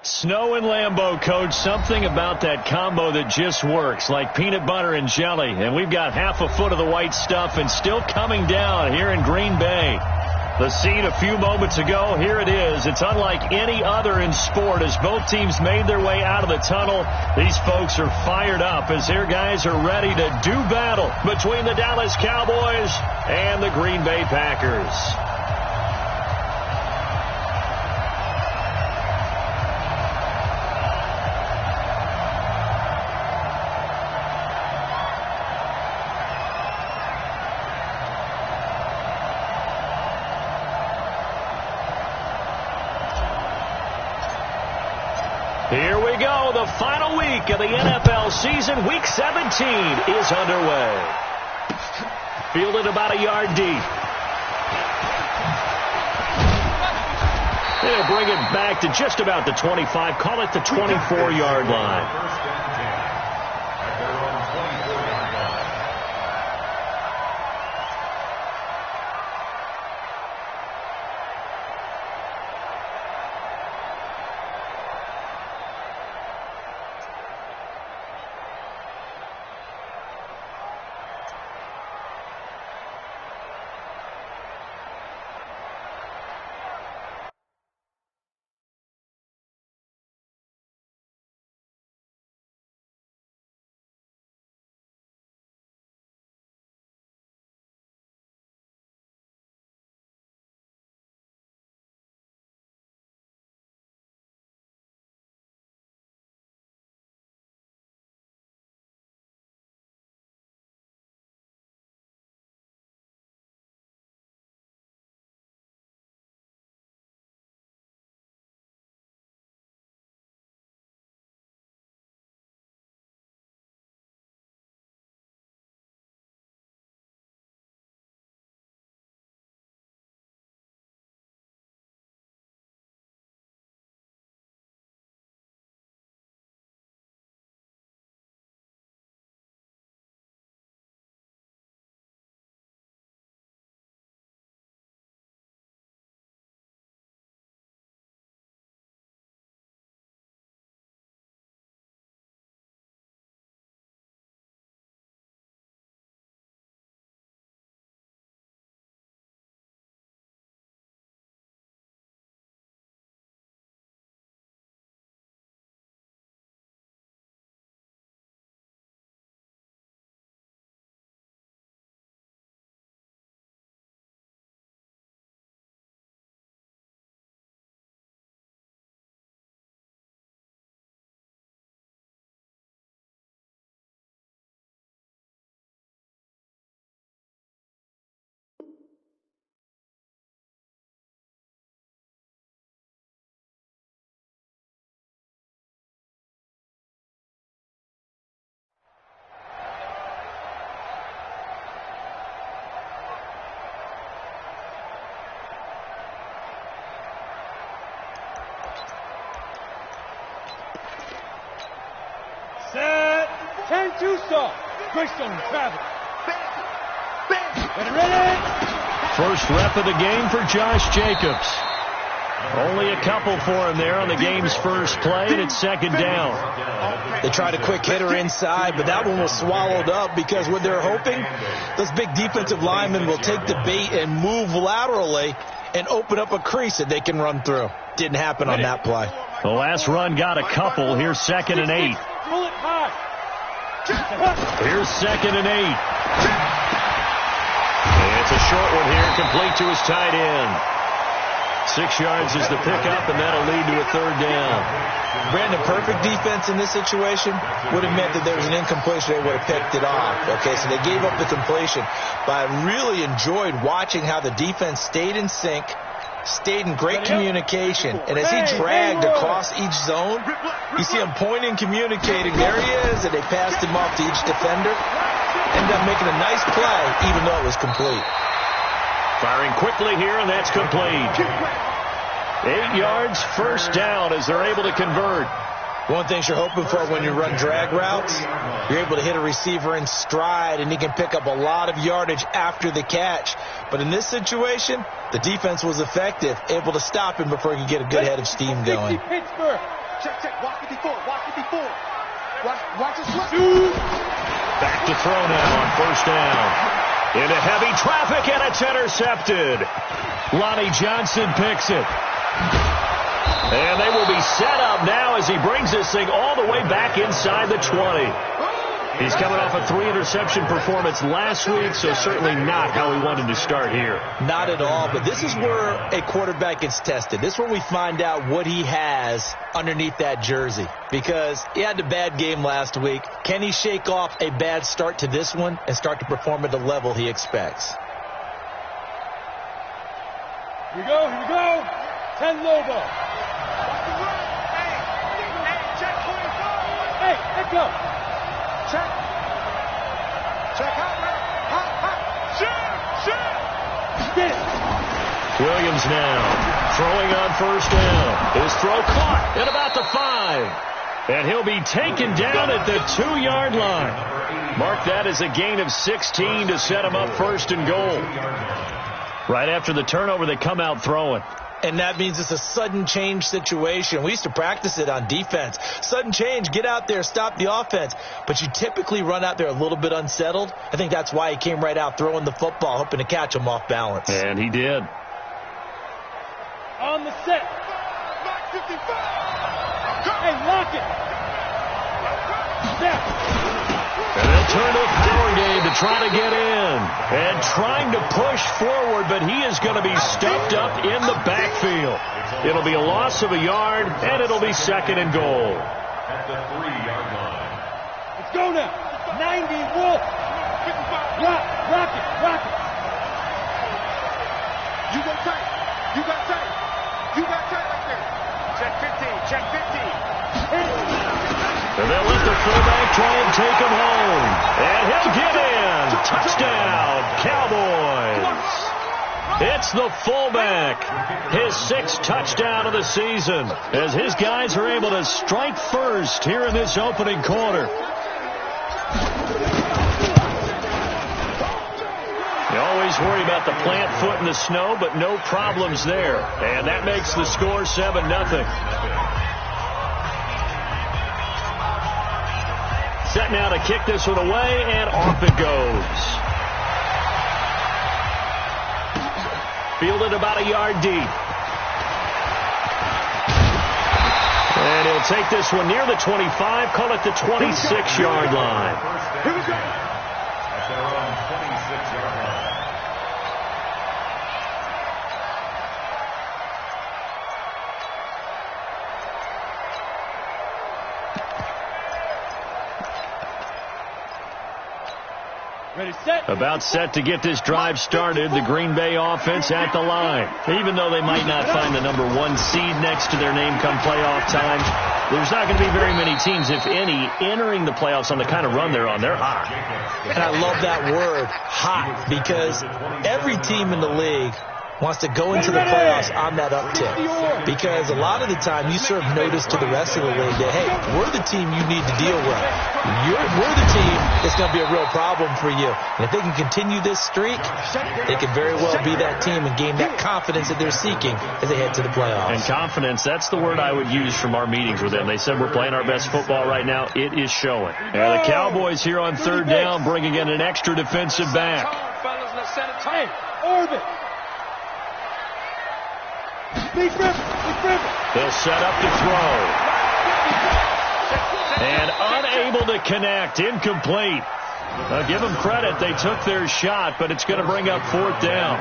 Snow and Lambeau, Coach. Something about that combo that just works, like peanut butter and jelly. And we've got half a foot of the white stuff and still coming down here in Green Bay. The scene a few moments ago, here it is. It's unlike any other in sport as both teams made their way out of the tunnel. These folks are fired up as their guys are ready to do battle between the Dallas Cowboys and the Green Bay Packers. Here we go. The final week of the NFL season. Week 17 is underway. Fielded about a yard deep. They'll bring it back to just about the 25. Call it the 24-yard line. Set. 10 2 stop. Greystone travel. Ready. First rep of the game for Josh Jacobs. Only a couple for him there on the game's first play, and it's second down. They tried a quick hitter inside, but that one was swallowed up because what they're hoping, those big defensive linemen will take the bait and move laterally and open up a crease that they can run through. Didn't happen on that play. The last run got a couple. Here's 2nd and 8. Here's 2nd and 8. It's a short one here, complete to his tight end. 6 yards is the pickup, and that'll lead to a third down. Brandon, perfect defense in this situation would have meant that there was an incompletion. They would have picked it off. Okay, so they gave up the completion. But I really enjoyed watching how the defense stayed in sync, stayed in great communication. And as he dragged across each zone, you see him pointing, communicating. There he is, and they passed him off to each defender. Ended up making a nice play, even though it was complete. Firing quickly here, and that's complete. 8 yards, first down as they're able to convert. One thing you're hoping for when you run drag routes, you're able to hit a receiver in stride, and he can pick up a lot of yardage after the catch. But in this situation, the defense was effective, able to stop him before he could get a good head of steam going. Check. Watch it before. Watch it slip. Back to throw now on first down. Into heavy traffic, and it's intercepted. Lonnie Johnson picks it. And they will be set up now as he brings this thing all the way back inside the 20. He's coming off a 3-interception performance last week, so certainly not how he wanted to start here. Not at all, but this is where a quarterback gets tested. This is where we find out what he has underneath that jersey, because he had a bad game last week. Can he shake off a bad start to this one and start to perform at the level he expects? Here we go. 10 Lobo. Hey, let go. Check out. Shoot. Get it. Williams now throwing on first down. His throw caught at about the 5. And he'll be taken down at the 2-yard line. Mark that as a gain of 16 to set him up first and goal. Right after the turnover, they come out throwing. And that means it's a sudden change situation. We used to practice it on defense. Sudden change, get out there, stop the offense. But you typically run out there a little bit unsettled. I think that's why he came right out throwing the football, hoping to catch him off balance. And he did. On the set. Lock 55. Hey, lock it. Snap. And they'll turn to a power game to try to get in. And trying to push forward, but he is going to be stuffed up in the backfield. It'll be a loss of a yard, and it'll be second and goal. At the 3-yard line. Let's go now. 90 Wolf. Rock it. You got tight right there. Check 15. And they'll let the fullback try and take him home. And he'll get in. Touchdown, Cowboys. It's the fullback. His 6th touchdown of the season as his guys are able to strike first here in this opening quarter. You always worry about the plant foot in the snow, but no problems there. And that makes the score 7-0. Set now to kick this one away, and off it goes. Fielded about a yard deep. And he'll take this one near the 25, call it the 26-yard line. Here we go. At their own 26-yard line. Ready, set. About set to get this drive started, the Green Bay offense at the line. Even though they might not find the number 1 seed next to their name come playoff time, there's not going to be very many teams, if any, entering the playoffs on the kind of run they're on. They're hot. And I love that word, hot, because every team in the league wants to go into the playoffs on that uptick. Because a lot of the time you serve notice to the rest of the league that, hey, we're the team you need to deal with. We're the team that's going to be a real problem for you. And if they can continue this streak, they can very well be that team and gain that confidence that they're seeking as they head to the playoffs. And confidence, that's the word I would use from our meetings with them. They said we're playing our best football right now. It is showing. And the Cowboys here on 3rd down bringing in an extra defensive back. Hey, orbit. Big River. They'll set up to throw. And unable to connect. Incomplete. Give them credit. They took their shot, but it's going to bring up 4th down.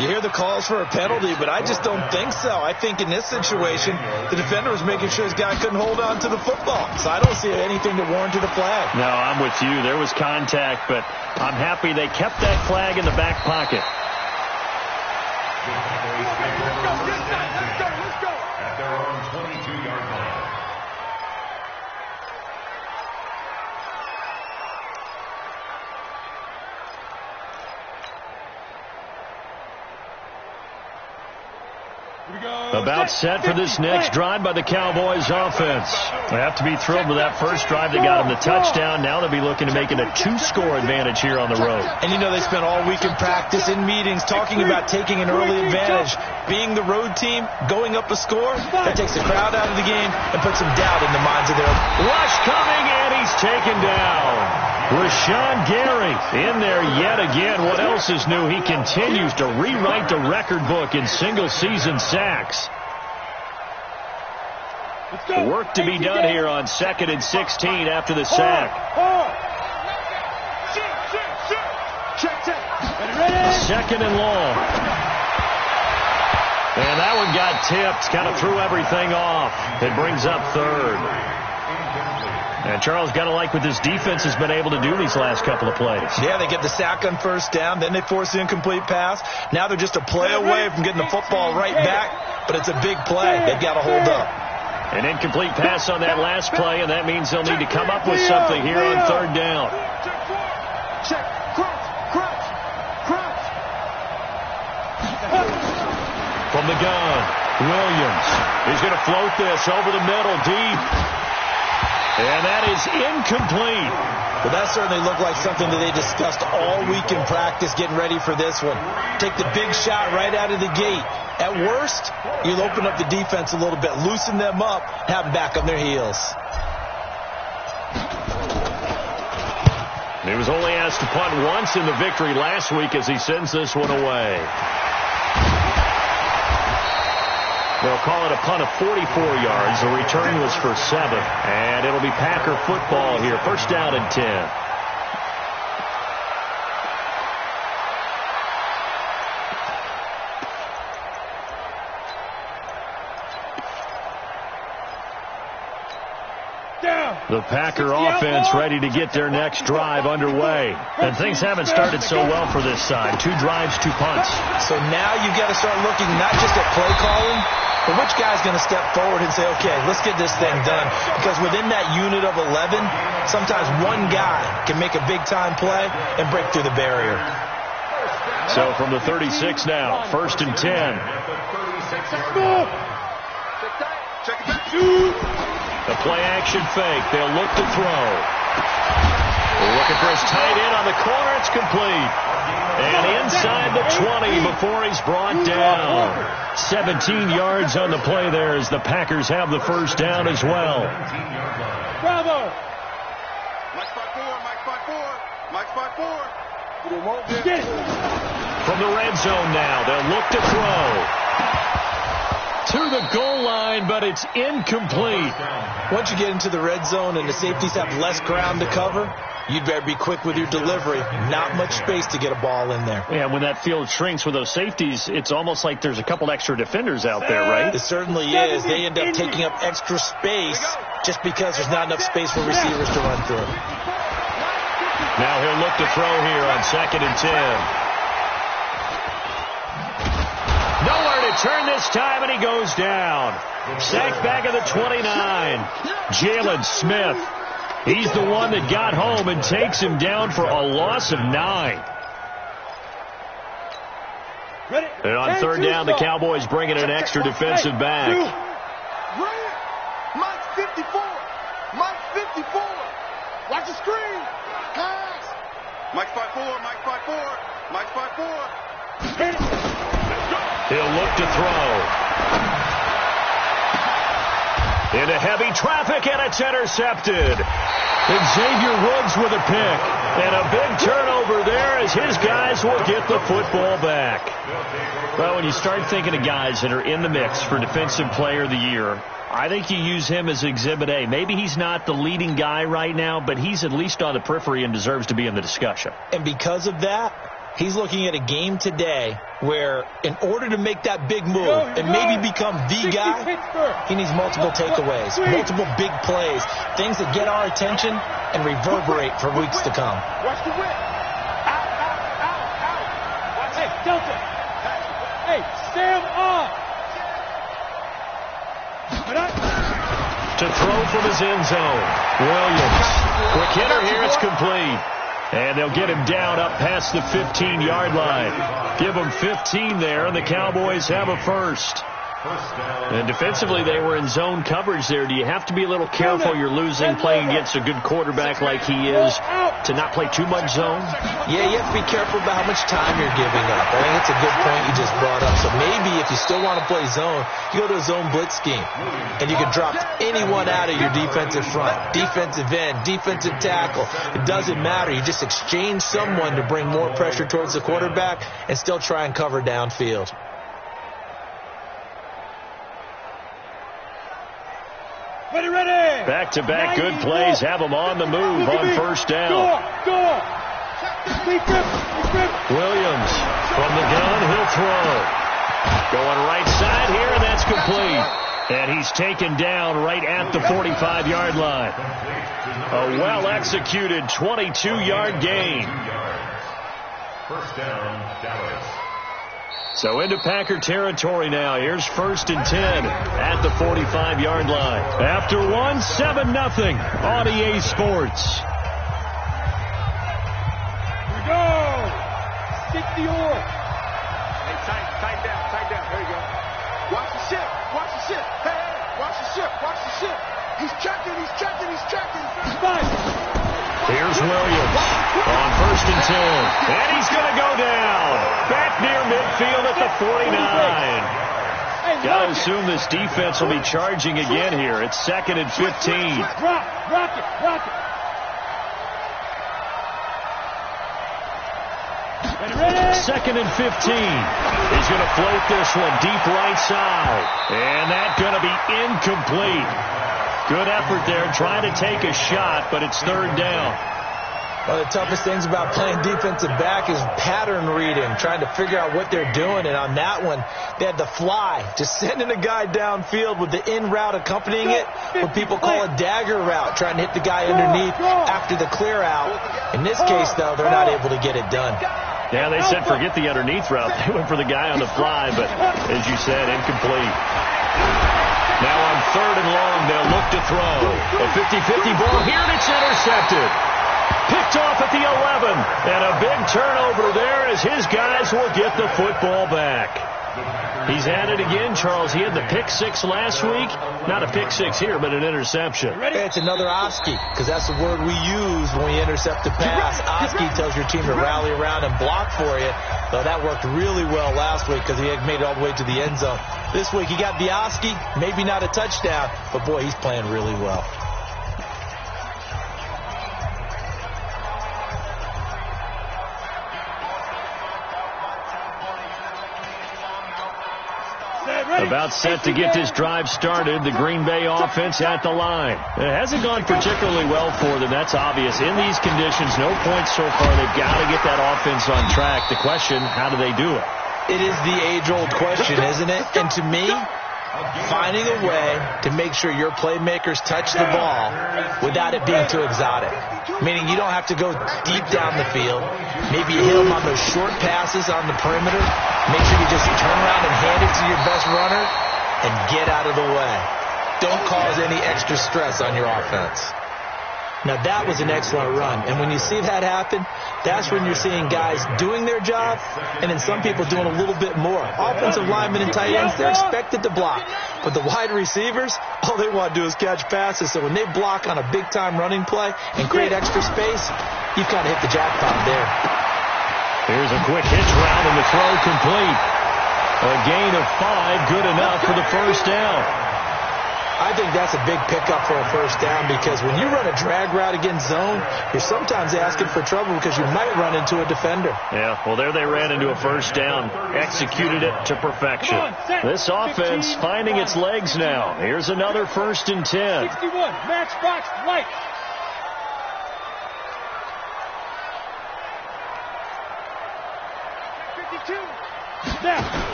You hear the calls for a penalty, but I just don't think so. I think in this situation, the defender was making sure his guy couldn't hold on to the football. So I don't see anything that warranted a flag. No, I'm with you. There was contact, but I'm happy they kept that flag in the back pocket. Let's go. At their own 22-yard line. About set for this next drive by the Cowboys offense. They have to be thrilled with that first drive. They got them the touchdown. Now they'll be looking to make it a 2-score advantage here on the road. And you know they spent all week in practice, in meetings, talking about taking an early advantage. Being the road team, going up a score, that takes the crowd out of the game and puts some doubt in the minds of their... Rush coming, and he's taken down. Rashawn Gary in there yet again. What else is new? He continues to rewrite the record book in single-season sacks. Work to be done here on 2nd and 16 after the sack. 2nd and long. And that one got tipped, kind of threw everything off. It brings up 3rd. And Charles, got to like what this defense has been able to do these last couple of plays. Yeah, they get the sack on 1st down, then they force the incomplete pass. Now they're just a play away from getting the football right back, but it's a big play. They've got to hold up. An incomplete pass on that last play, and that means they'll need to come up with something here on 3rd down. From the gun, Williams. He's going to float this over the middle, deep. And that is incomplete. Well, that certainly looked like something that they discussed all week in practice getting ready for this one. Take the big shot right out of the gate. At worst, you'll open up the defense a little bit, loosen them up, have them back on their heels. He was only asked to punt once in the victory last week as he sends this one away. They'll call it a punt of 44 yards. The return was for 7. And it'll be Packer football here. 1st down and 10. The Packer offense ready to get their next drive underway. And things haven't started so well for this side. 2 drives, 2 punts. So now you've got to start looking not just at play calling, but which guy's going to step forward and say, okay, let's get this thing done. Because within that unit of 11, sometimes one guy can make a big-time play and break through the barrier. So from the 36 now, 1st and 10. The play-action fake. They'll look to throw. They're looking for his tight end on the corner. It's complete. And inside the 20 before he's brought down. 17 yards on the play there as the Packers have the 1st down as well. Bravo! Mike 5-4, Mike 5-4, Mike 5-4. Get it! From the red zone now, they'll look to throw. To the goal line, but it's incomplete. Once you get into the red zone and the safeties have less ground to cover, you'd better be quick with your delivery. Not much space to get a ball in there. Yeah, when that field shrinks with those safeties, it's almost like there's a couple extra defenders out there, right? It certainly is. They end up taking up extra space just because there's not enough space for receivers to run through. Now he'll look to throw here on 2nd and 10. Nowhere to turn this time, and he goes down. Sacked back at the 29. Jalen Smith. He's the one that got home and takes him down for a loss of 9. And on 3rd down, the Cowboys bring in an extra defensive back. Mike 54. Mike 54. Watch the screen. Pass. Mike 5-4, Mike 5-4, Mike 5-4. He'll look to throw. Into heavy traffic, and it's intercepted. Xavier Woods with a pick. And a big turnover there as his guys will get the football back. Well, when you start thinking of guys that are in the mix for Defensive Player of the Year, I think you use him as Exhibit A. Maybe he's not the leading guy right now, but he's at least on the periphery and deserves to be in the discussion. And because of that, he's looking at a game today where in order to make that big move and maybe become the guy, he needs multiple takeaways, multiple big plays, things that get our attention and reverberate for weeks to come. Watch the whip. Out, out, out, out. Hey, Delta. Hey, stay on. To throw from his end zone. Williams. Quick hitter here. It's complete. And they'll get him down up past the 15-yard line. Give him 15 there, and the Cowboys have a 1st. And defensively, they were in zone coverage there. Do you have to be a little careful you're losing playing against a good quarterback like he is to not play too much zone? Yeah, you have to be careful about how much time you're giving up. I think it's a good point you just brought up. So maybe if you still want to play zone, you go to a zone blitz scheme. And you can drop anyone out of your defensive front. Defensive end, defensive tackle. It doesn't matter. You just exchange someone to bring more pressure towards the quarterback and still try and cover downfield. Ready. Back-to-back good plays have them on the move on first down. Williams from the gun, he'll throw. Going right side here, and that's complete. And he's taken down right at the 45-yard line. A well-executed 22-yard gain. First down, Dallas. So into Packer territory now. Here's 1st and 10 at the 45-yard line. After one, 7-0 on EA Sports. Here we go. 60 or. Hey, tight down. There you go. Watch the ship. Hey, watch the ship. He's checking. Here's Williams on 1st and 10. And he's going to go down. Back near midfield at the 49. Got to assume this defense will be charging again here. It's 2nd and 15. Rock it. 2nd and 15. He's going to float this one deep right side. And that's going to be incomplete. Good effort there, trying to take a shot, but it's 3rd down. One of the toughest things about playing defensive back is pattern reading, trying to figure out what they're doing. And on that one, they had the fly, just sending a guy downfield with the in route accompanying it, what people call a dagger route, trying to hit the guy underneath after the clear out. In this case, though, they're not able to get it done. Yeah, they said forget the underneath route. They went for the guy on the fly, but as you said, incomplete. Now on 3rd and long, they'll look to throw. A 50-50 ball here, and it's intercepted. Picked off at the 11. And a big turnover there as his guys will get the football back. He's at it again, Charles. He had the pick 6 last week. Not a pick 6 here, but an interception. It's another Oski, because that's the word we use when we intercept a pass. Oski tells your team to rally around and block for you. So that worked really well last week because he had made it all the way to the end zone. This week he got the Oski, maybe not a touchdown, but boy, he's playing really well. About set to get this drive started. The Green Bay offense at the line. It hasn't gone particularly well for them. That's obvious. In these conditions, no points so far. They've got to get that offense on track. The question, how do they do it? It is the age-old question, isn't it? And to me, finding a way to make sure your playmakers touch the ball without it being too exotic. Meaning you don't have to go deep down the field. Maybe you hit them on those short passes on the perimeter. Make sure you just turn around and hand it to your best runner and get out of the way. Don't cause any extra stress on your offense. Now, that was an excellent run. And when you see that happen, that's when you're seeing guys doing their job and then some people doing a little bit more. Offensive linemen and tight ends, they're expected to block. But the wide receivers, all they want to do is catch passes. So when they block on a big-time running play and create extra space, you've got to hit the jackpot there. Here's a quick hitch route and the throw complete. A gain of 5, good enough for the first down. I think that's a big pickup for a first down because when you run a drag route against zone, you're sometimes asking for trouble because you might run into a defender. Yeah, well, there they ran into a first down. Executed it to perfection. This offense finding its legs now. Here's another 1st and 10. 61, matchbox right.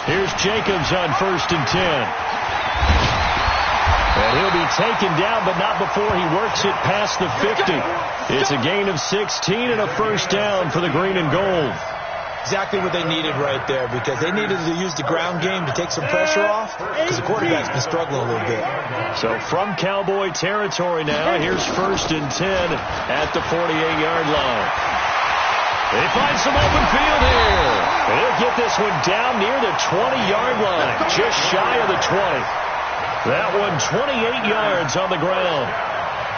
Here's Jacobs on 1st and 10. And he'll be taken down, but not before he works it past the 50. It's a gain of 16 and a first down for the green and gold. Exactly what they needed right there because they needed to use the ground game to take some pressure off because the quarterback's been struggling a little bit. So from Cowboy territory now, here's 1st and 10 at the 48-yard line. They find some open field here. They'll get this one down near the 20-yard line, just shy of the 20. That one 28 yards on the ground.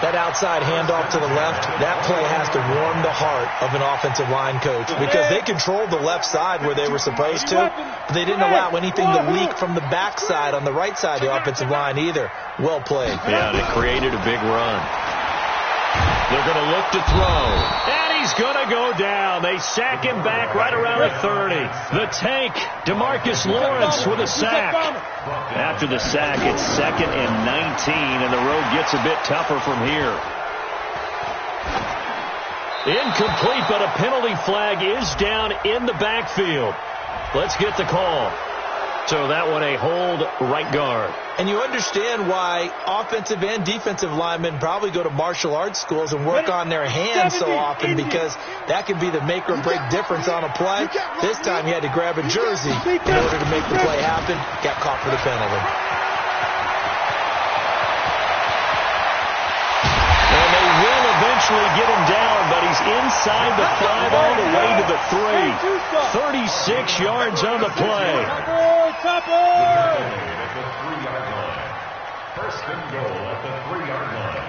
That outside handoff to the left, that play has to warm the heart of an offensive line coach because they controlled the left side where they were supposed to, but they didn't allow anything to leak from the backside on the right side of the offensive line either. Well played. Yeah, and it created a big run. They're going to look to throw. And he's going to go down. They sack him back right around the 30. The tank, DeMarcus Lawrence with a sack. After the sack, it's 2nd and 19, and the road gets a bit tougher from here. Incomplete, but a penalty flag is down in the backfield. Let's get the call. So that one a hold right guard. And you understand why offensive and defensive linemen probably go to martial arts schools and work on their hands so often, because that can be the make or break difference on a play. This time he had to grab a jersey in order to make the play happen. Got caught for the penalty. And they will eventually get him down, but he's inside the 5 all the way to the 3. 36 yards on the play. First and goal at the 3-yard line.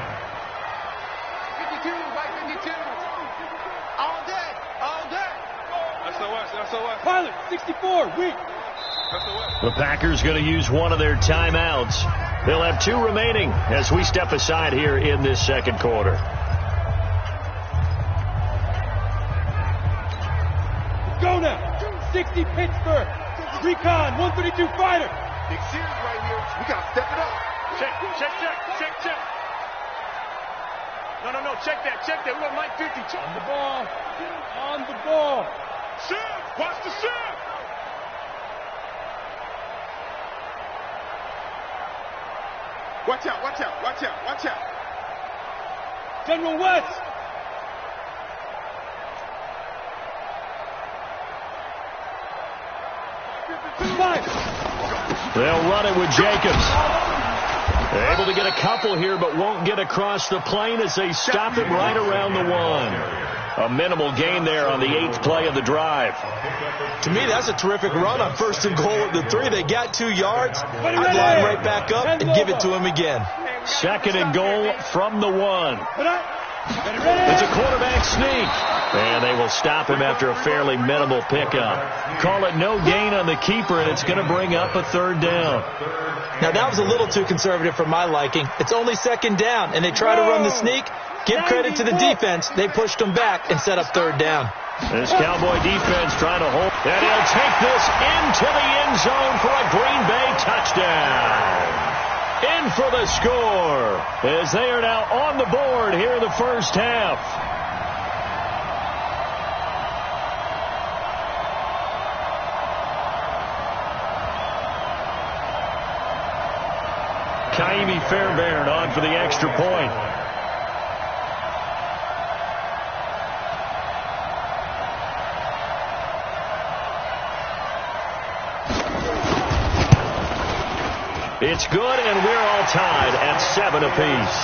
52, right 52. All day, all day. That's the West, that's the West. Pilot, 64, weak. That's the West. The Packers going to use one of their timeouts. They'll have 2 remaining as we step aside here in this second quarter. Go now. 60 Pittsburgh. Recon, 132 fighter. Big series right here. We got to step it up. Check. No, check that. We got Mike 50. Check. On the ball. Shift, watch the shift. Watch out. General West. They'll run it with Jacobs. They're able to get a couple here, but won't get across the plane as they stop it right around the 1. A minimal gain there on the 8th play of the drive. To me, that's a terrific run on 1st and goal at the 3. They got 2 yards. I'd line right back up and give it to him again. 2nd and goal from the 1. It's a quarterback sneak. And they will stop him after a fairly minimal pickup. Call it no gain on the keeper, and it's going to bring up a 3rd down. Now, that was a little too conservative for my liking. It's only 2nd down, and they try to run the sneak. Give credit to the defense. They pushed them back and set up 3rd down. This Cowboy defense trying to hold. And he'll take this into the end zone for a Green Bay touchdown. In for the score, as they are now on the board here in the first half. Kaimi Fairbairn on for the extra point. It's good, and we're all tied at 7 apiece.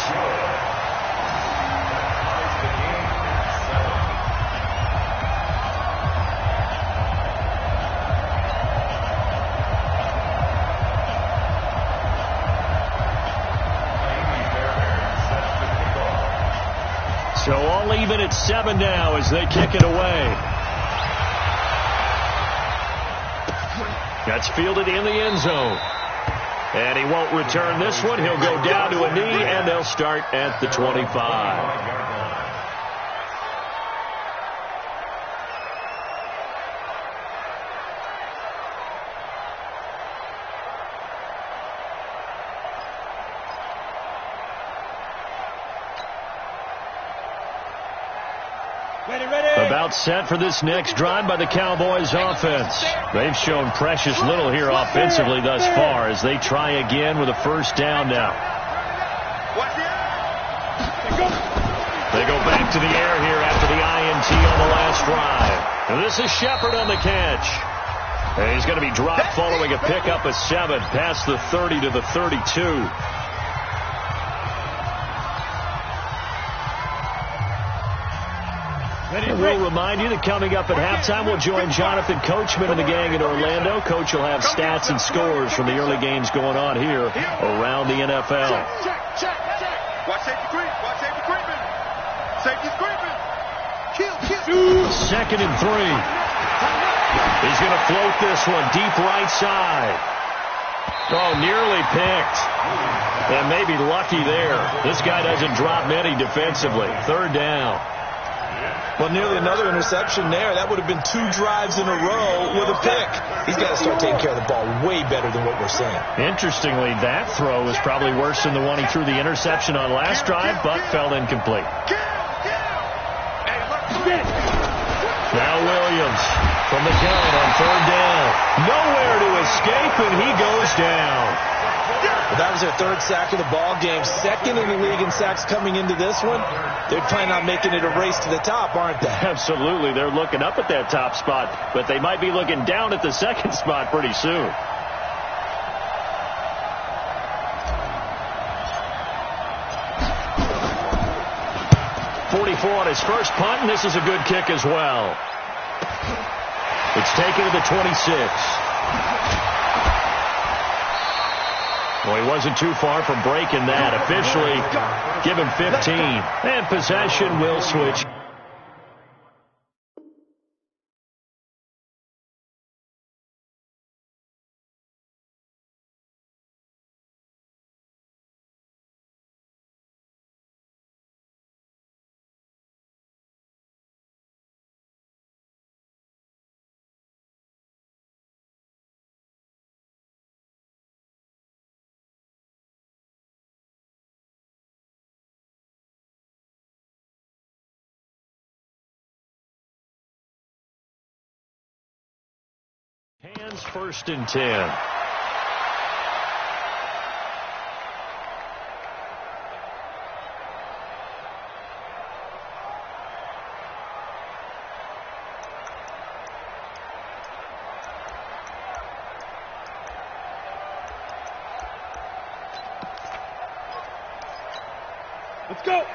So all even at 7 now as they kick it away. That's fielded in the end zone. And he won't return this one. He'll go down to a knee, and they'll start at the 25. About set for this next drive by the Cowboys offense. They've shown precious little here offensively thus far as they try again with a 1st down now. They go back to the air here after the INT on the last drive. And this is Shepard on the catch. And he's going to be dropped following a pickup of 7 past the 30 to the 32. And we'll remind you that coming up at halftime, we'll join Jonathan Coachman and the gang in Orlando. Coach will have stats and scores from the early games going on here around the NFL. Check. Watch safety creep. Watch safety creeping. Safety's creeping. Kill. 2nd and 3. He's going to float this one deep right side. Oh, nearly picked. And maybe lucky there. This guy doesn't drop many defensively. 3rd down. Well, nearly another interception there. That would have been 2 drives in a row with a pick. He's got to start taking care of the ball way better than what we're seeing. Interestingly, that throw is probably worse than the one he threw the interception on last drive, but fell incomplete. Now Williams from the gun on 3rd down. Nowhere to escape, and he goes down. Well, that was their 3rd sack of the ball game. 2nd in the league in sacks coming into this one. They're planning on making it a race to the top, aren't they? Absolutely. They're looking up at that top spot, but they might be looking down at the 2nd spot pretty soon. On his first punt, and this is a good kick as well. It's taken to the 26. Well, he wasn't too far from breaking that. Officially, give him 15. And possession will switch. Hands 1st and 10.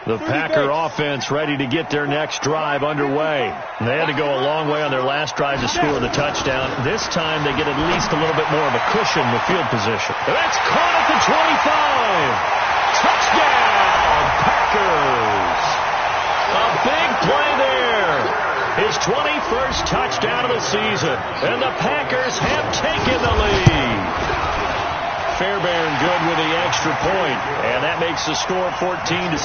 The Packer offense ready to get their next drive underway. They had to go a long way on their last drive to score the touchdown. This time they get at least a little bit more of a cushion with field position. That's caught at the 25. Touchdown, Packers. A big play there. His 21st touchdown of the season. And the Packers have taken the lead. Fairbairn good with the extra point, and that makes the score 14-7.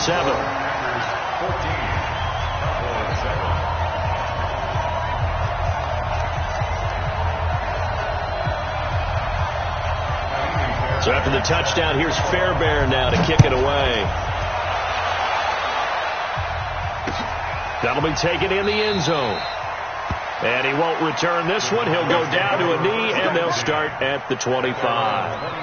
So after the touchdown, here's Fairbairn now to kick it away. That'll be taken in the end zone. And he won't return this one. He'll go down to a knee, and they'll start at the 25.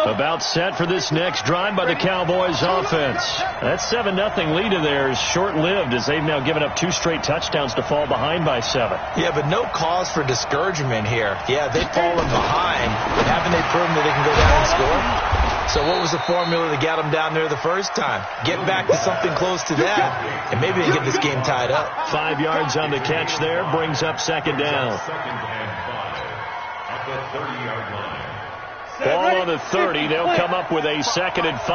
About set for this next drive by the Cowboys offense. That 7-0 lead of theirs short-lived as they've now given up 2 straight touchdowns to fall behind by 7. Yeah, but no cause for discouragement here. Yeah, they've fallen behind, but haven't they proven that they can go down and score? So what was the formula that got them down there the first time? Get back to something close to that, and maybe they get this game tied up. 5 yards on the catch there, brings up 2nd down. 2nd and 5 at the 30-yard line. Ball on the 30. They'll come up with a 2nd and 5.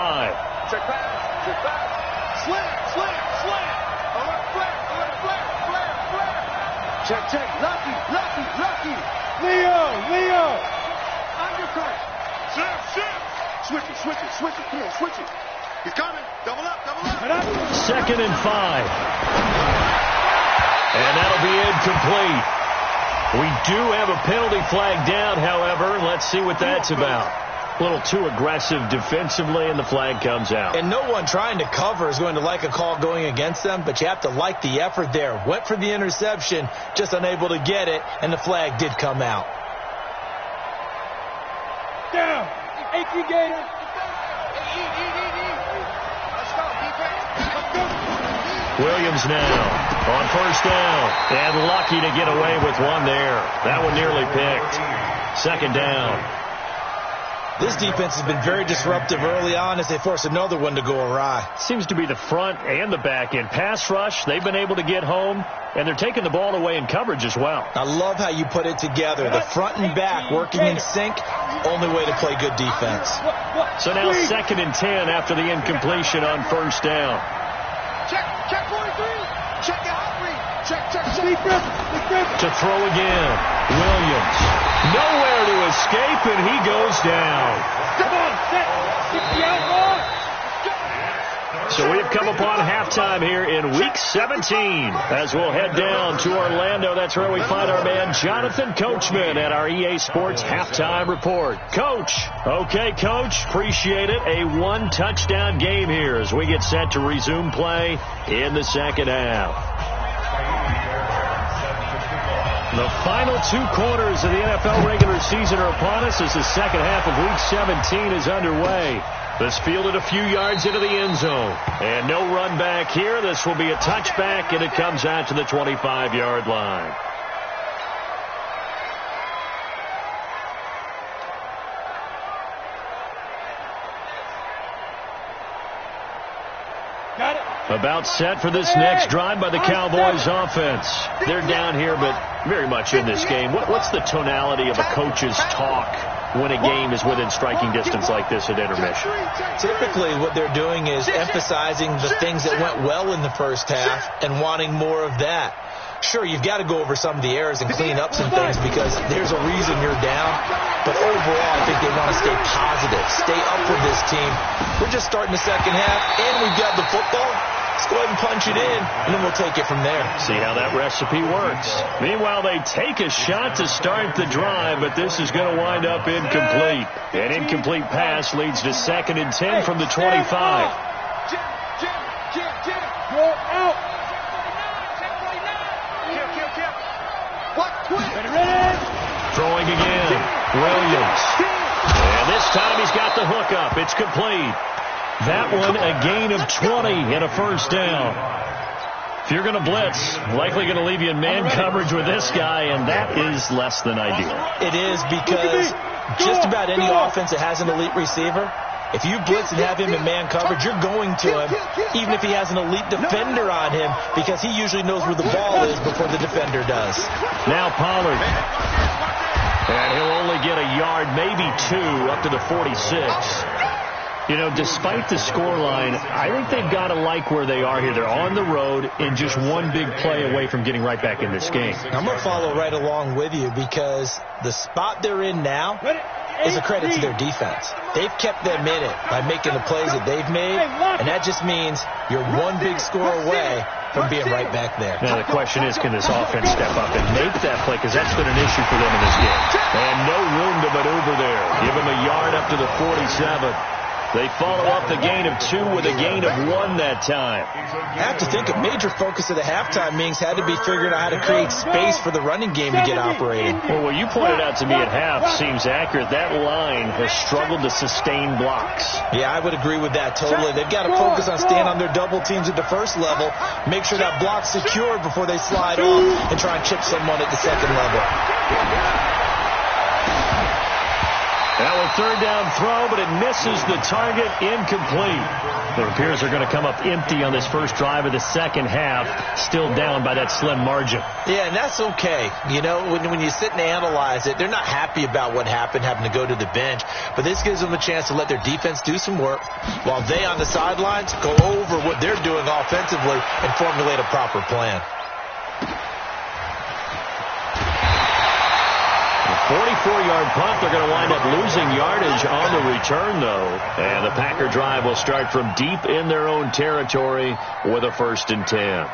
Check pass. Slant. Alert flare. Check. Lucky. Leo. Undercut. Switch it. Come on, switch it. He's coming. Double up. 2nd and 5. And that'll be incomplete. We do have a penalty flag down, however. Let's see what that's about. A little too aggressive defensively, and the flag comes out. And no one trying to cover is going to like a call going against them, but you have to like the effort there. Went for the interception, just unable to get it, and the flag did come out. Down. Achy Gator. Williams now on first down, and lucky to get away with one there. That one nearly picked. Second down. This defense has been very disruptive early on as they force another one to go awry. Seems to be the front and the back end. Pass rush, they've been able to get home, and they're taking the ball away in coverage as well. I love how you put it together. The front and back working in sync, only way to play good defense. So now 2nd and 10 after the incompletion on first down. Check 43. Check out read. Check. To throw again. Williams. Nowhere to escape, and he goes down. Come on, set. Get the outlaw. So we have come upon halftime here in Week 17 as we'll head down to Orlando. That's where we find our man Jonathan Coachman at our EA Sports Halftime Report. Coach. Okay, Coach. Appreciate it. A one-touchdown game here as we get set to resume play in the second half. The final 2 quarters of the NFL regular season are upon us as the second half of Week 17 is underway. This fielded a few yards into the end zone. And no run back here. This will be a touchback, and it comes out to the 25-yard line. Got it. About set for this next drive by the Cowboys offense. They're down here, but very much in this game. What's the tonality of a coach's talk when a game is within striking distance like this at intermission? Typically what they're doing is emphasizing the things that went well in the first half and wanting more of that. Sure, you've got to go over some of the errors and clean up some things because there's a reason you're down. But overall, I think they want to stay positive, stay up with this team. We're just starting the second half, and we've got the football. Let's go ahead and punch it in, and then we'll take it from there. See how that recipe works. Meanwhile, they take a shot to start the drive, but this is going to wind up incomplete. An incomplete pass leads to 2nd and 10 from the 25. Go out. Throwing again. Williams. And this time he's got the hook up. It's complete. That one a gain of 20 and a first down. If you're going to blitz, likely going to leave you in man coverage with this guy, and that is less than ideal. It is because just about any offense that has an elite receiver, if you blitz and have him in man coverage, you're going to him, even if he has an elite defender on him, because he usually knows where the ball is before the defender does. Now Pollard. And he'll only get a yard, maybe 2, up to the 46. You know, despite the scoreline, I think they've got to like where they are here. They're on the road and just one big play away from getting right back in this game. I'm going to follow right along with you because the spot they're in now is a credit to their defense. They've kept them in it by making the plays that they've made, and that just means you're one big score away from being right back there. Now the question is, can this offense step up and make that play? Because that's been an issue for them in this game. And no room to maneuver there. Give them a yard up to the 47. They follow up the gain of 2 with a gain of 1 that time. I have to think a major focus of the halftime meetings had to be figuring out how to create space for the running game to get operating. Well, what you pointed out to me at half seems accurate. That line has struggled to sustain blocks. Yeah, I would agree with that totally. They've got to focus on staying on their double teams at the first level, make sure that block's secured before they slide off and try and chip someone at the second level. Now a third down throw, but it misses the target, incomplete. It appears they're going to come up empty on this first drive of the second half, still down by that slim margin. Yeah, and that's okay. You know, when you sit and analyze it, they're not happy about what happened, having to go to the bench, but this gives them a chance to let their defense do some work while they on the sidelines go over what they're doing offensively and formulate a proper plan. 44-yard punt. They're going to wind up losing yardage on the return, though. And the Packer drive will start from deep in their own territory with a 1st and 10.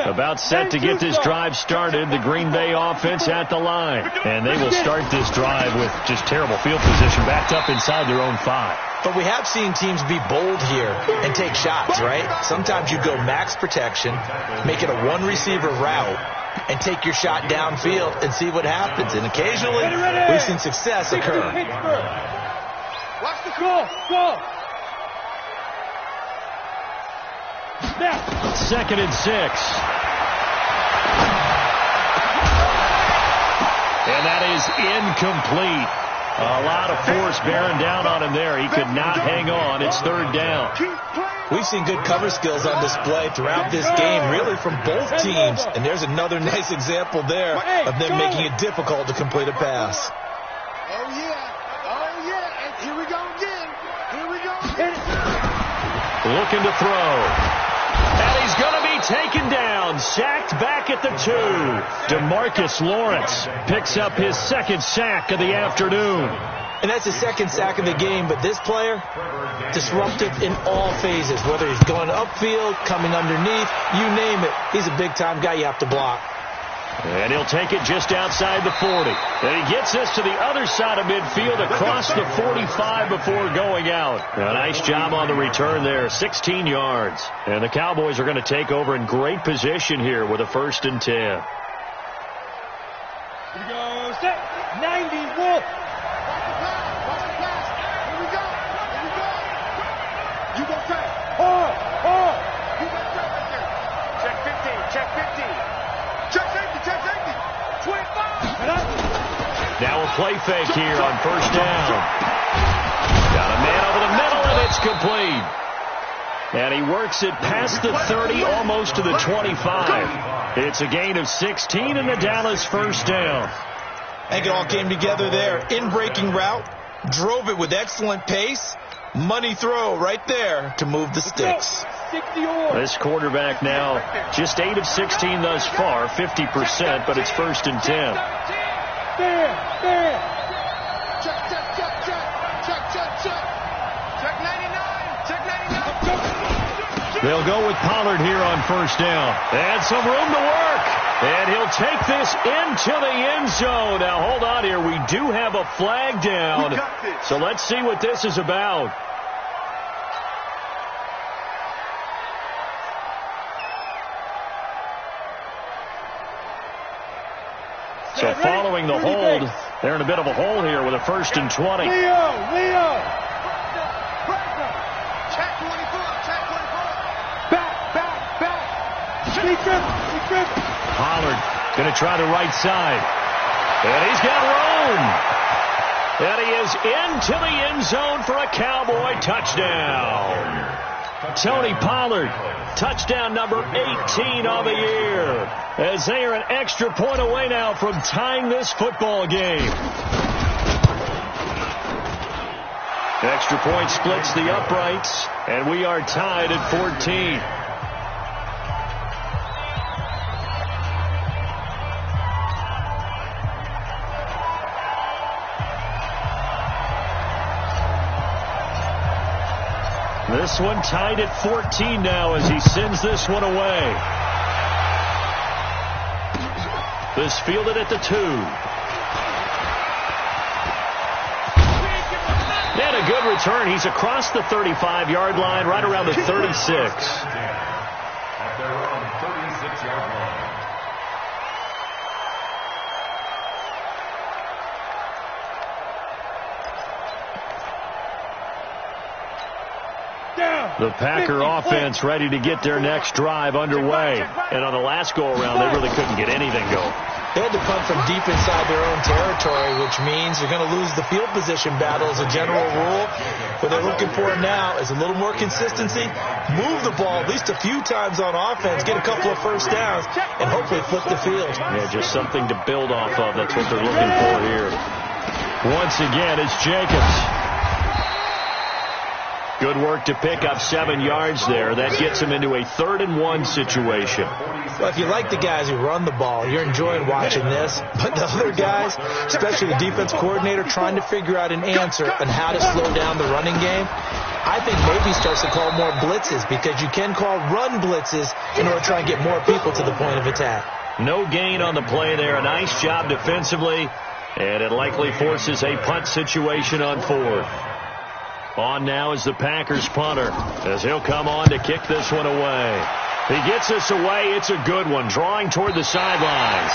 About set to get this drive started, the Green Bay offense at the line. And they will start this drive with just terrible field position, backed up inside their own 5. But we have seen teams be bold here and take shots, right? Sometimes you go max protection, make it a one-receiver route, and take your shot downfield and see what happens. And occasionally, we've seen success occur. Watch the goal. Now. 2nd and 6. And that is incomplete. A lot of force bearing down on him there. He could not hang on. It's 3rd down. We've seen good cover skills on display throughout this game, really from both teams. And there's another nice example there of them making it difficult to complete a pass. Oh, yeah. And here we go again. Looking to throw. And he's going to be taken down. Sacked back at the 2. DeMarcus Lawrence picks up his 2nd sack of the afternoon. And that's his 2nd sack of the game. But this player, disruptive in all phases. Whether he's going upfield, coming underneath, you name it. He's a big-time guy you have to block. And he'll take it just outside the 40. And he gets us to the other side of midfield across the 45 before going out. A nice job on the return there, 16 yards. And the Cowboys are going to take over in great position here with a 1st and 10. Here we go. Set. 90. Wolf. Watch the pass. Here we go. You go fast. You go fast right there. Check 15. Check 50. 25. Now a play fake here on 1st down. Got a man over the middle, and it's complete. And he works it past the 30, almost to the 25. It's a gain of 16 in the Dallas 1st down. I think it all came together there. In-breaking route, drove it with excellent pace. Money throw right there to move the sticks. This quarterback now just 8 of 16 thus far, 50%, but it's 1st and 10. There. Check 99. They'll go with Pollard here on 1st down. And some room to work. And he'll take this into the end zone. Now, hold on here. We do have a flag down. So let's see what this is about. So following the hold, they're in a bit of a hole here with a 1st and 20. Leo. Check 24. Back. Be driven. Pollard going to try the right side. And he's got room. And he is into the end zone for a Cowboy touchdown. Tony Pollard, touchdown number 18 on the year. As they are an extra point away now from tying this football game. Extra point splits the uprights, and we are tied at 14. This one tied at 14 now as he sends this one away. This fielded at the 2. And a good return. He's across the 35-yard line, right around the 36. At their own 36-yard line. The Packer offense ready to get their next drive underway. And on the last go-around, they really couldn't get anything going. They had to punt from deep inside their own territory, which means they're going to lose the field position battle as a general rule. What they're looking for now is a little more consistency, move the ball at least a few times on offense, get a couple of 1st downs, and hopefully flip the field. Yeah, just something to build off of. That's what they're looking for here. Once again, it's Jacobs. Good work to pick up 7 yards there. That gets him into a 3rd-and-1 situation. Well, if you like the guys who run the ball, you're enjoying watching this. But the other guys, especially the defense coordinator, trying to figure out an answer on how to slow down the running game, I think maybe starts to call more blitzes, because you can call run blitzes in order to try and get more people to the point of attack. No gain on the play there. A nice job defensively, and it likely forces a punt situation on 4th. On now is the Packers punter, as he'll come on to kick this one away. He gets this away. It's a good one, drawing toward the sidelines.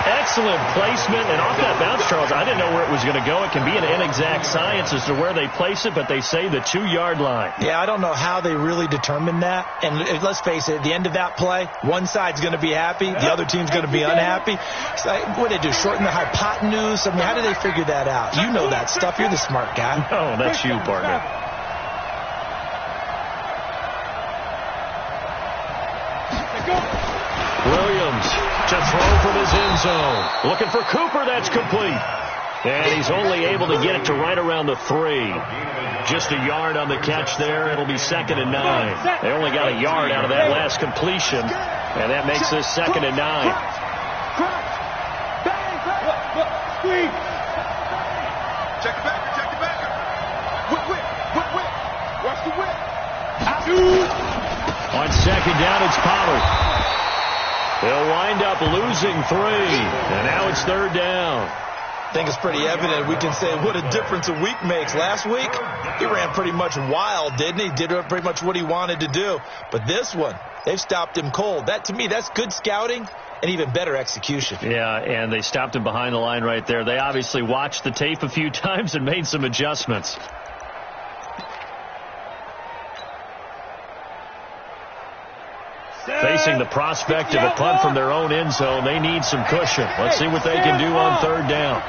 Excellent placement, and off that bounce, Charles, I didn't know where it was going to go. It can be an inexact science as to where they place it, but they say the 2-yard line. Yeah, I don't know how they really determined that. And let's face it, at the end of that play, one side's going to be happy, the other team's going to be unhappy. So what did they do, shorten the hypotenuse? I mean, how did they figure that out? You know that stuff. You're the smart guy. Oh, that's you, partner. Williams to throw from his end zone. Looking for Cooper. That's complete. And he's only able to get it to right around the 3. Just a yard on the catch there. It'll be 2nd and 9. They only got a yard out of that last completion, and that makes this 2nd and 9. Check the backer, check the backer. Whip. Watch the whip. On 2nd down, it's Pollard. They'll wind up losing 3, and now it's 3rd down. I think it's pretty evident. We can say what a difference a week makes. Last week, he ran pretty much wild, didn't he? Did pretty much what he wanted to do. But this one, they've stopped him cold. That, to me, that's good scouting and even better execution. Yeah, and they stopped him behind the line right there. They obviously watched the tape a few times and made some adjustments. Facing the prospect of a punt from their own end zone, they need some cushion. Let's see what they can do on 3rd down.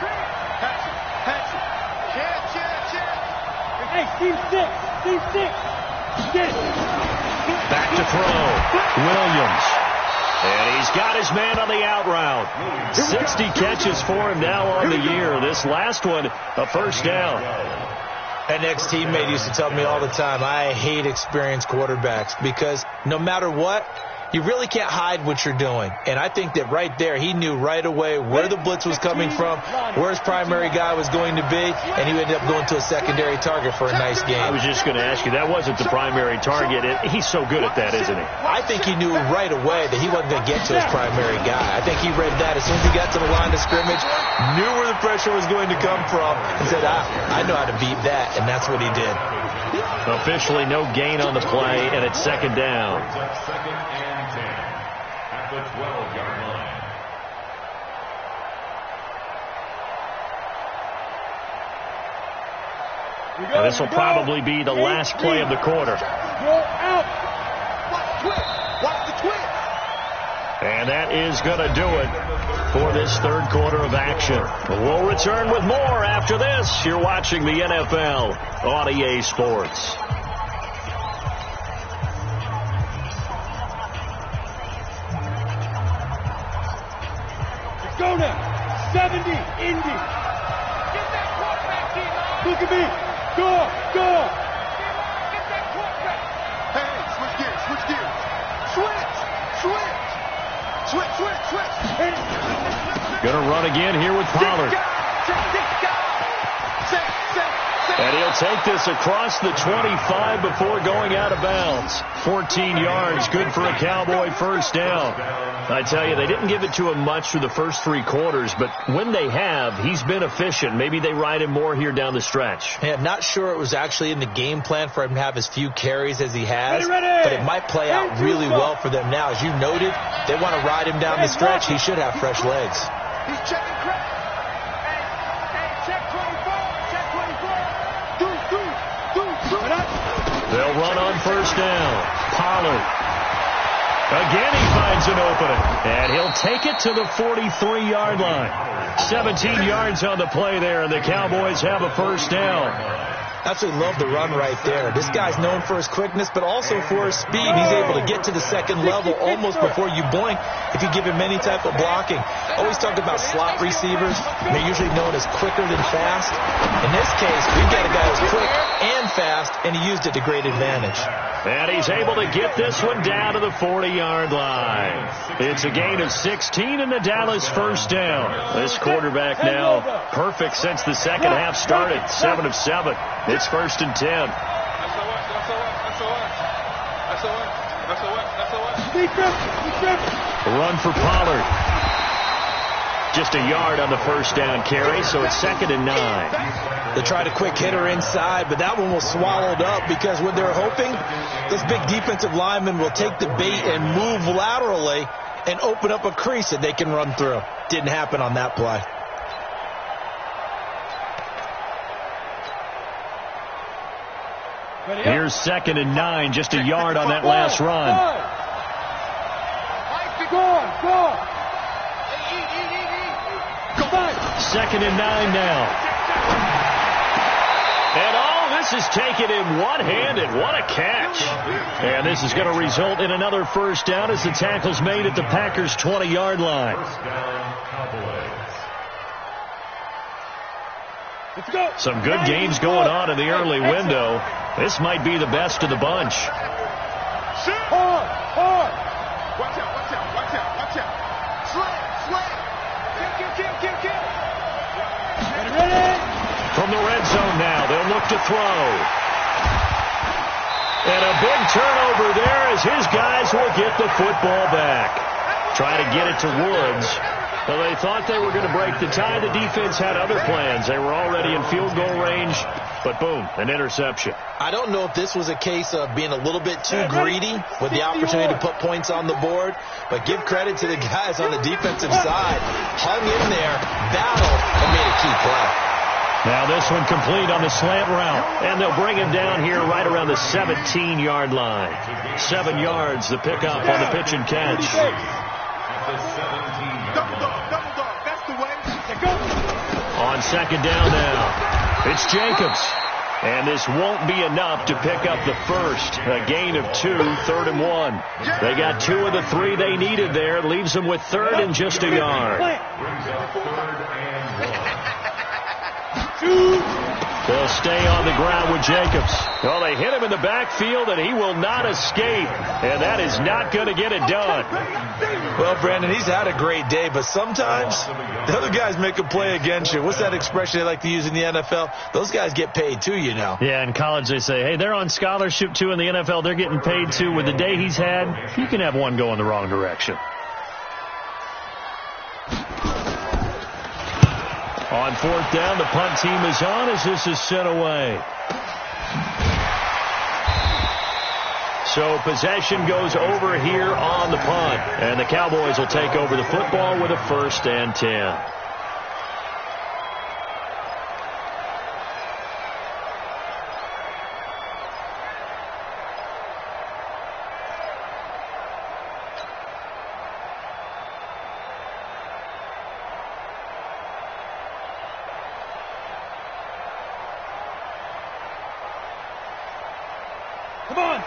Hey, C6. Back to throw. Williams. And he's got his man on the out route. 60 catches for him now on the year. This last one, a 1st down. An ex-teammate used to tell me all the time, I hate experienced quarterbacks, because no matter what, you really can't hide what you're doing. And I think that right there, he knew right away where the blitz was coming from, where his primary guy was going to be, and he ended up going to a secondary target for a nice game. I was just going to ask you, that wasn't the primary target. He's so good at that, isn't he? I think he knew right away that he wasn't going to get to his primary guy. I think he read that as soon as he got to the line of scrimmage, knew where the pressure was going to come from, and said, I know how to beat that, and that's what he did. Officially no gain on the play, and it's 2nd down. 2nd and 10 at the 12-yard line. And this will probably be the last play of the quarter. Go out. Watch the twist. And that is going to do it for this 3rd quarter of action. We'll return with more after this. You're watching the NFL on EA Sports. Go now. 70, Indy. Get that quarterback, D-line. Look at me. Go. Get that quarterback. Hey, switch gears. Switch. Going to run again here with Pollard. And he'll take this across the 25 before going out of bounds. 14 yards, good for a Cowboy 1st down. I tell you, they didn't give it to him much through the first 3 quarters, but when they have, he's been efficient. Maybe they ride him more here down the stretch. Yeah, I'm not sure it was actually in the game plan for him to have as few carries as he has, but it might play out really well for them now. As you noted, they want to ride him down the stretch. He should have fresh legs. He's checking credit. Hey, check 24. They'll run on 1st down. Pollard. Again, he finds an opening. And he'll take it to the 43-yard line. 17 yards on the play there, and the Cowboys have a 1st down. Absolutely love the run right there. This guy's known for his quickness, but also for his speed. He's able to get to the second level almost before you blink if you give him any type of blocking. Always talk about slot receivers. They're usually known as quicker than fast. In this case, we've got a guy who's quick and fast, and he used it to great advantage. And he's able to get this one down to the 40-yard line. It's a gain of 16 in the Dallas first down. This quarterback now perfect since the second half started. 7 of 7. It's 1st and 10. Run for Pollard. Just a yard on the first down carry, so it's 2nd and 9. They tried a quick hitter inside, but that one was swallowed up because when they're hoping, those big defensive linemen will take the bait and move laterally and open up a crease that they can run through. Didn't happen on that play. Here's 2nd and 9, just a yard on that last run. Second and 9 now. And all this is taken in one-handed. What a catch. And this is going to result in another first down as the tackle's made at the Packers' 20-yard line. Some good games going on in the early window. This might be the best of the bunch. Hard. Watch out. Slam. Kill. From the red zone now, they'll look to throw. And a big turnover there as his guys will get the football back. Try to get it to Woods. Well, they thought they were going to break the tie. The defense had other plans. They were already in field goal range, but boom, an interception. I don't know if this was a case of being a little bit too greedy with the opportunity to put points on the board, but give credit to the guys on the defensive side. Hung in there, battled, and made a key play. Now this one complete on the slant route, and they'll bring him down here right around the 17-yard line. 7 yards, the pickup on the pitch and catch. On 2nd down now, it's Jacobs. And this won't be enough to pick up the first. A gain of 2, 3rd and 1. They got 2 of the 3 they needed there. It leaves them with 3rd and just a yard. They'll stay on the ground with Jacobs. Well, they hit him in the backfield, and he will not escape. And that is not going to get it done. Well, Brandon, he's had a great day, but sometimes the other guys make a play against you. What's that expression they like to use in the NFL? Those guys get paid too, you know. Yeah, in college they say, hey, they're on scholarship too. In the NFL, they're getting paid too. With the day he's had, you can have one go in the wrong direction. On 4th down, the punt team is on as this is sent away. So possession goes over here on the punt. And the Cowboys will take over the football with a 1st and 10.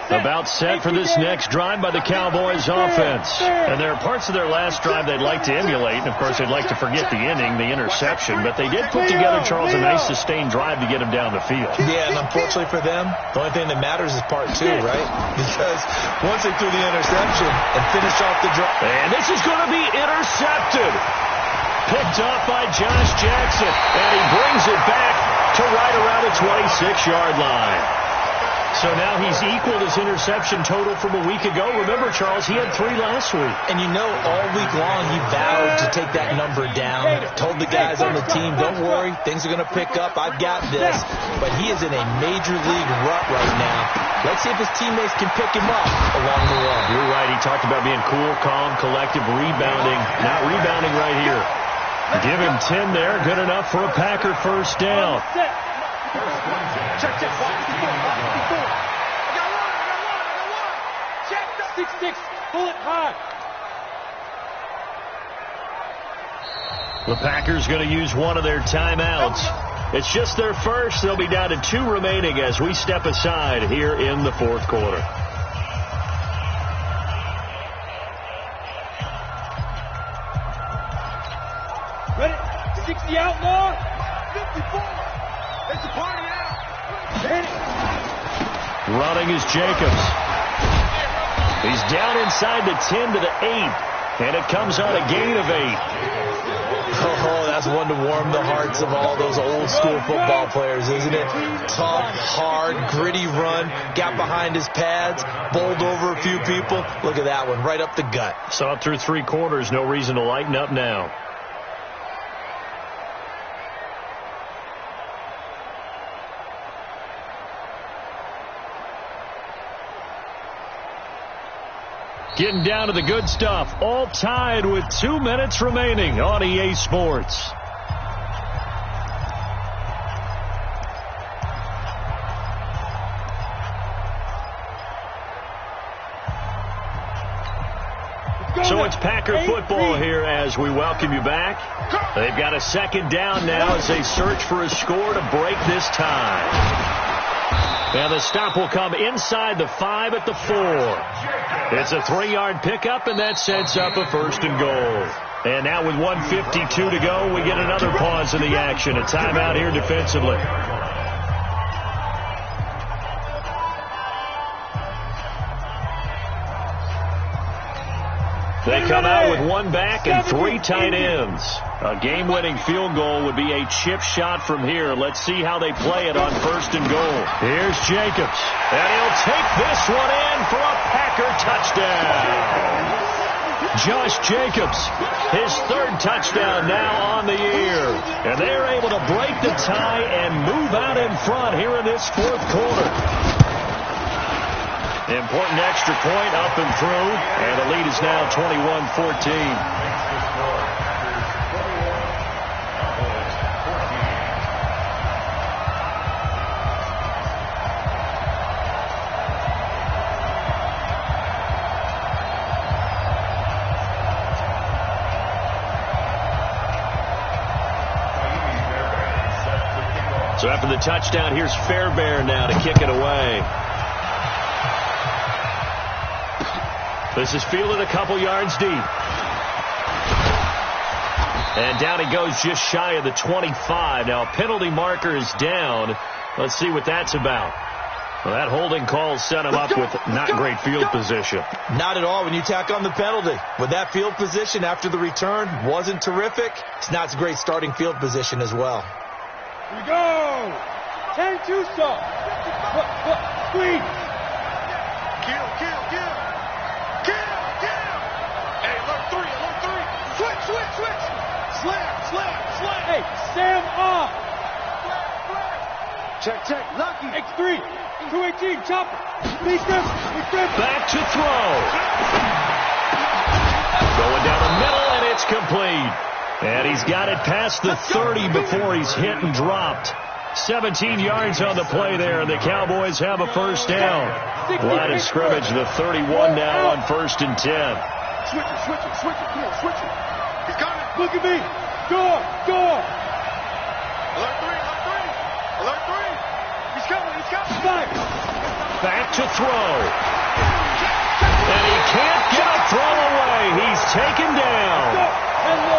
About set for this next drive by the Cowboys offense. And there are parts of their last drive they'd like to emulate. And, of course, they'd like to forget the inning, the interception. But they did put together, Charles, a nice sustained drive to get him down the field. Yeah, and unfortunately for them, the only thing that matters is part 2, right? Because once they threw the interception and finished off the drive. And this is going to be intercepted. Picked off by Josh Jackson. And he brings it back to right around the 26-yard line. So now he's equaled his interception total from a week ago. Remember, Charles, he had 3 last week. And you know, all week long he vowed to take that number down. Told the guys on the team, don't worry, things are going to pick up. I've got this. But he is in a major league rut right now. Let's see if his teammates can pick him up along the way. You're right. He talked about being cool, calm, collective, rebounding. Not rebounding right here. Give him 10 there. Good enough for a Packer first down. Check. 6-6. Pull it high. The Packers going to use one of their timeouts. It's just their first. They'll be down to 2 remaining as we step aside here in the fourth quarter. Ready? 60 out, Lord. 54. It's a party out. Ready? Running is Jacobs. He's down inside the 10 to the 8. And it comes on a gain of 8. Oh, that's one to warm the hearts of all those old school football players, isn't it? Tough, hard, gritty run, got behind his pads, bowled over a few people. Look at that one, right up the gut. Saw it through 3 quarters, no reason to lighten up now. Getting down to the good stuff, all tied with 2 minutes remaining on EA Sports. So it's Packer football here as we welcome you back. They've got a second down now as they search for a score to break this tie. And the stop will come inside the 5 at the 4. It's a 3-yard pickup, and that sets up a first and goal. And now with 1:52 to go, we get another pause in the action. A timeout here defensively. They come out with 1 back and 3 tight ends. A game-winning field goal would be a chip shot from here. Let's see how they play it on first and goal. Here's Jacobs. And he'll take this one in for a Packer touchdown. Josh Jacobs, his 3rd touchdown now on the year. And they're able to break the tie and move out in front here in this 4th quarter. Important extra point up and through, and the lead is now 21-14. So after the touchdown, here's Fairbairn now to kick it away. This is fielded a couple yards deep. And down he goes just shy of the 25. Now a penalty marker is down. Let's see what that's about. Well, that holding call set him up with not great field position. Not at all when you tack on the penalty. With that field position after the return wasn't terrific. It's not a great starting field position as well. Here we go. 10-2 stop. Squeeze. Kill. Hey, alert 3. Switch. Slam. Hey, Sam off. Check. Lucky. X3. 218. Chopper. Lee Griffin. Back to throw. Going down the middle, and it's complete. And he's got it past the 30 before he's hit and dropped. 17 yards on the play there, and the Cowboys have a first down. Line of scrimmage, the 31 now on 1st and 10. Switch it. Come on, switch it. He's coming. Look at me. Door. Alert 3. He's coming. Back. Back to throw. And he can't get a throw away. He's taken down.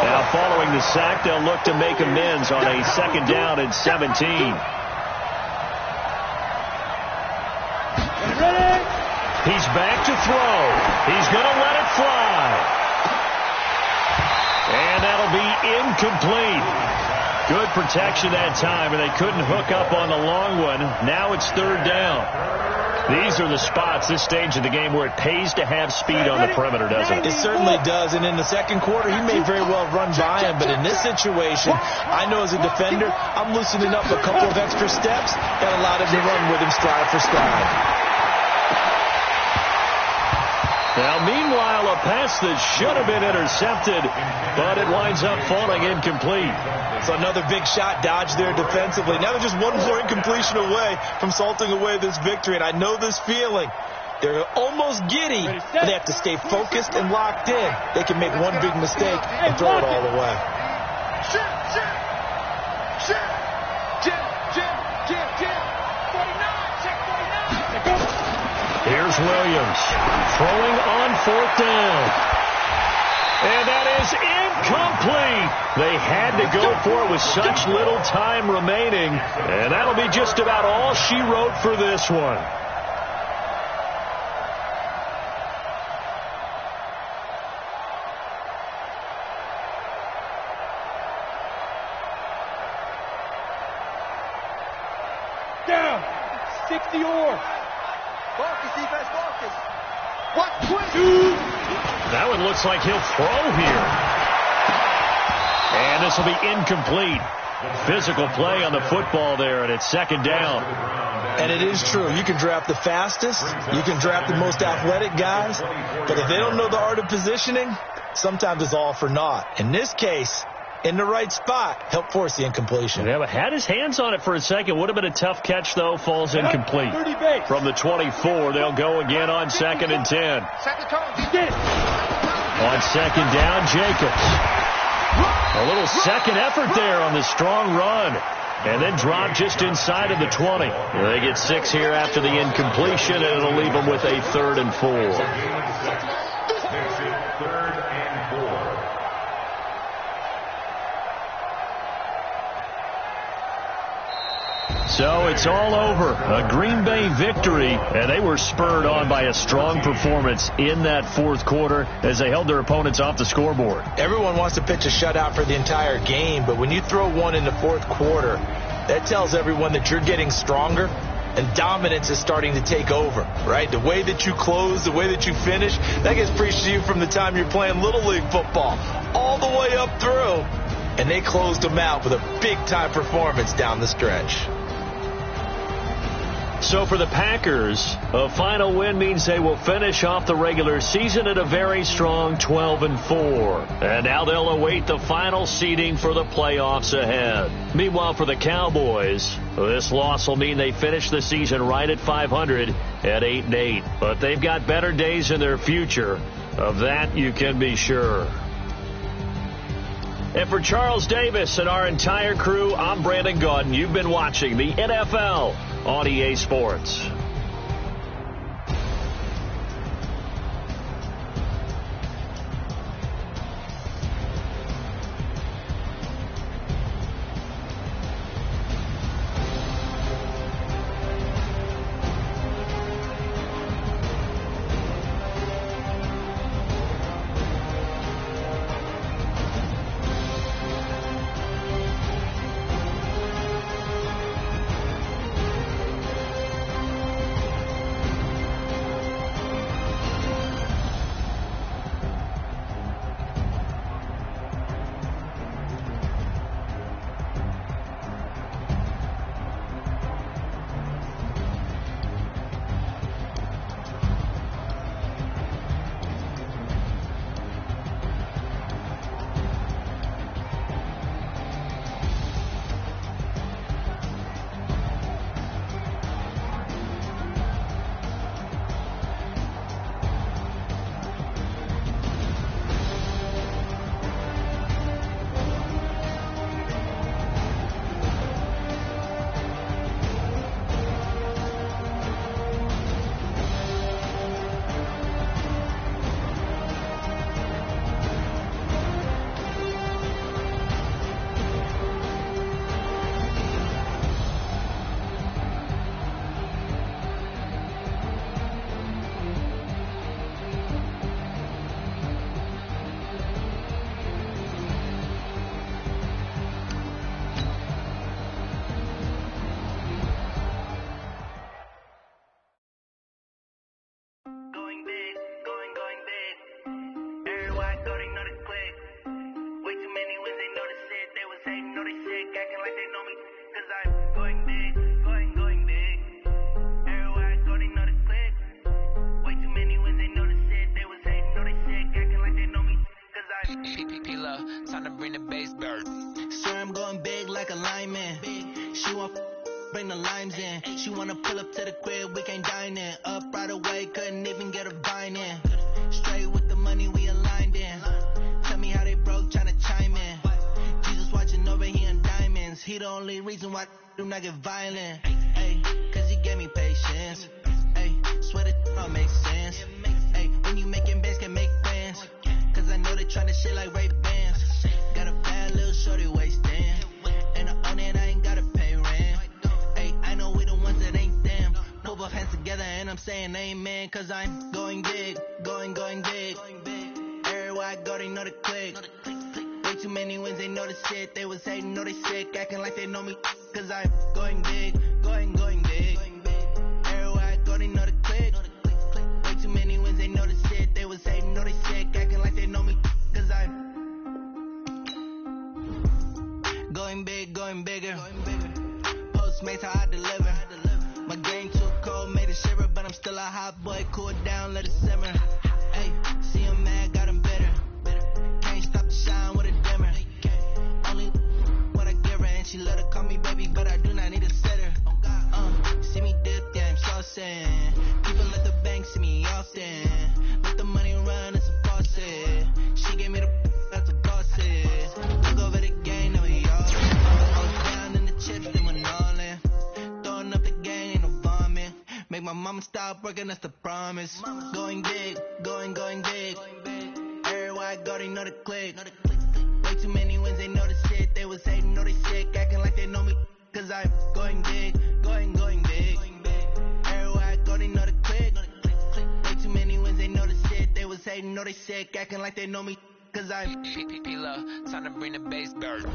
Now following the sack, they'll look to make amends on a 2nd down and 17. Ready? He's back to throw. He's going to let it fly. And that'll be incomplete. Good protection that time, and they couldn't hook up on the long one. Now it's 3rd down. These are the spots, this stage of the game, where it pays to have speed on the perimeter, doesn't it? It certainly does, and in the 2nd quarter, he may very well run by him, but in this situation, I know as a defender, I'm loosening up a couple of extra steps that allowed him to run with him stride for stride. Now, meanwhile, a pass that should have been intercepted, but it winds up falling incomplete. So another big shot dodged there defensively. Now they're just one more incompletion away from salting away this victory, and I know this feeling. They're almost giddy, but they have to stay focused and locked in. They can make one big mistake and throw it all away. Check. Here's Williams throwing on 4th down. And that is incomplete. They had to go for it with such little time remaining. And that'll be just about all she wrote for this one. Down. 60 or. Focus, defense, focus. What? That one looks like he'll throw here. And this will be incomplete. Physical play on the football there, and it's 2nd down. And it is true. You can draft the fastest. You can draft the most athletic guys. But if they don't know the art of positioning, sometimes it's all for naught. In this case, in the right spot, help force the incompletion. Yeah, but had his hands on it for a second. Would have been a tough catch, though. Falls incomplete. From the 24, they'll go again on 2nd and 10. Second cone. On 2nd down, Jacobs. A little second effort there on the strong run. And then drop just inside of the 20. They get 6 here after the incompletion, and it'll leave them with a 3rd and 4. 3rd and 4. So it's all over. A Green Bay victory, and they were spurred on by a strong performance in that 4th quarter as they held their opponents off the scoreboard. Everyone wants to pitch a shutout for the entire game, but when you throw one in the 4th quarter, that tells everyone that you're getting stronger and dominance is starting to take over, right? The way that you close, the way that you finish, that gets preached to you from the time you're playing Little League football all the way up through. And they closed them out with a big-time performance down the stretch. So for the Packers, a final win means they will finish off the regular season at a very strong 12-4. And now they'll await the final seeding for the playoffs ahead. Meanwhile, for the Cowboys, this loss will mean they finish the season right at 500 at 8-8. But they've got better days in their future. Of that, you can be sure. And for Charles Davis and our entire crew, I'm Brandon Gaudin. You've been watching the NFL on EA Sports. Time to bring the bass bird. Sir, I'm going big like a lineman. She want bring the limes in. She wanna pull up to the crib, we can't dine in. Up right away, couldn't even get a vine in. Straight with the money we aligned in. Tell me how they broke, tryna chime in. Jesus watching over here in diamonds. He the only reason why I do not get violent. Ay, cause he gave me patience. Ay, swear to all makes sense. Hey, when you making bands, can make plans. Cause I know they tryna shit like Ray-Bans. Got a bad little shorty wasting. And I own it, I ain't gotta pay rent. Hey, I know we the ones that ain't them. Put both hands together and I'm saying amen. Cause I'm going big, going big. Everywhere I go, they know the click. Way too many wins, they know the shit. They was hating, know they sick, acting like they know me. Cause I'm going big, going big. Everywhere I go, they know the click. Way too many wins, they know the shit. They was hating, know they sick, acting like they know me. Cause I'm going big, going bigger. Postmates, how I deliver. My game too cold, made it shiver, but I'm still a hot boy. Cool it down, let it simmer. Hey, see him mad, got him bitter. Can't stop the shine with a dimmer. Only what I give her, and she let her call me baby, but I do not need a sitter. See me dip, yeah, I'm saucing. People at the bank see me often. Let the money run, it's a faucet. She gave me the that's a boss is. Look over the game, now we all in. Down in the chips, then we're all in. Throwing up the gang, ain't no vomit. Make my mama stop working, that's the promise. Going big, going big. Everywhere I go, they know the click. Way too many wins, they know the shit. They was hating, know they sick, acting like they know me. Cause I'm going big, going big. Everywhere I go, they know the click. Way too many wins, they know the shit. They was hating, know they sick, acting like they know me. Cause I'm P-Love, time to bring the bass bird.